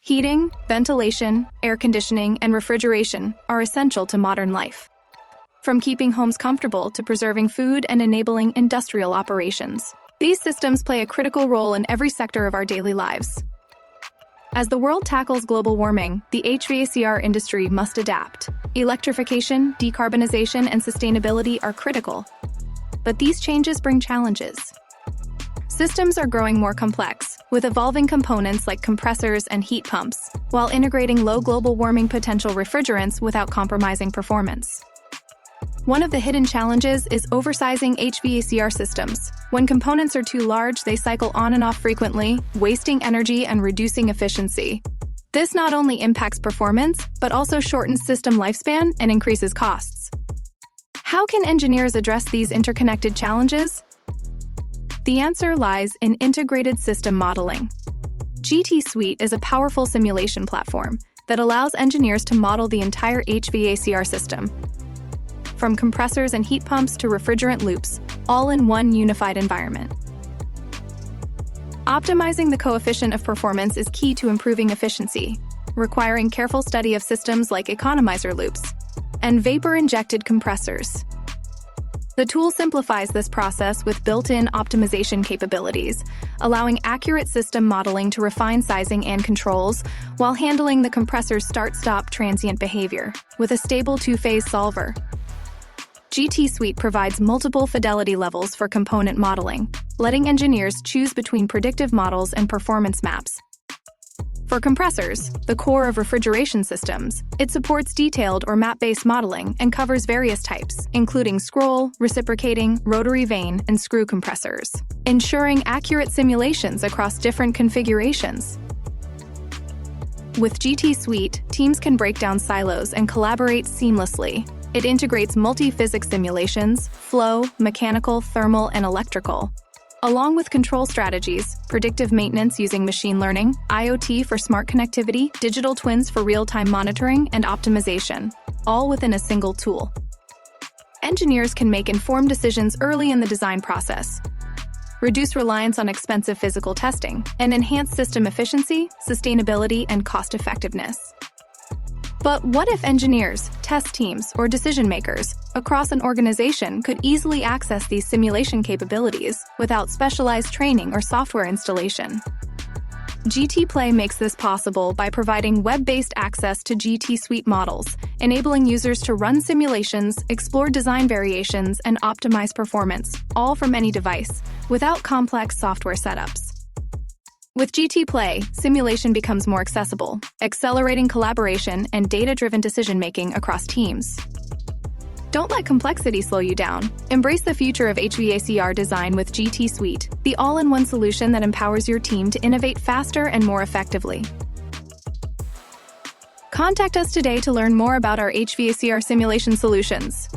Heating, ventilation, air conditioning, and refrigeration are essential to modern life. From keeping homes comfortable to preserving food and enabling industrial operations, these systems play a critical role in every sector of our daily lives. As the world tackles global warming, the HVACR industry must adapt. Electrification, decarbonization, and sustainability are critical. But these changes bring challenges. Systems are growing more complex, with evolving components like compressors and heat pumps, while integrating low global warming potential refrigerants without compromising performance. One of the hidden challenges is oversizing HVACR systems. When components are too large, they cycle on and off frequently, wasting energy and reducing efficiency. This not only impacts performance, but also shortens system lifespan and increases costs. How can engineers address these interconnected challenges? The answer lies in integrated system modeling. GT Suite is a powerful simulation platform that allows engineers to model the entire HVACR system, from compressors and heat pumps to refrigerant loops, all in one unified environment. Optimizing the coefficient of performance is key to improving efficiency, requiring careful study of systems like economizer loops and vapor-injected compressors. The tool simplifies this process with built-in optimization capabilities, allowing accurate system modeling to refine sizing and controls while handling the compressor's start-stop transient behavior with a stable two-phase solver. GT Suite provides multiple fidelity levels for component modeling, letting engineers choose between predictive models and performance maps. For compressors, the core of refrigeration systems, it supports detailed or map-based modeling and covers various types, including scroll, reciprocating, rotary vane, and screw compressors, ensuring accurate simulations across different configurations. With GT Suite, teams can break down silos and collaborate seamlessly. It integrates multi-physics simulations, flow, mechanical, thermal, and electrical, along with control strategies, predictive maintenance using machine learning, IoT for smart connectivity, digital twins for real-time monitoring and optimization, all within a single tool. Engineers can make informed decisions early in the design process, reduce reliance on expensive physical testing, and enhance system efficiency, sustainability, and cost-effectiveness. But what if engineers, test teams, or decision-makers across an organization could easily access these simulation capabilities without specialized training or software installation? GT Play makes this possible by providing web-based access to GT Suite models, enabling users to run simulations, explore design variations, and optimize performance, all from any device, without complex software setups. With GT Play, simulation becomes more accessible, accelerating collaboration and data-driven decision-making across teams. Don't let complexity slow you down. Embrace the future of HVACR design with GT Suite, the all-in-one solution that empowers your team to innovate faster and more effectively. Contact us today to learn more about our HVACR simulation solutions.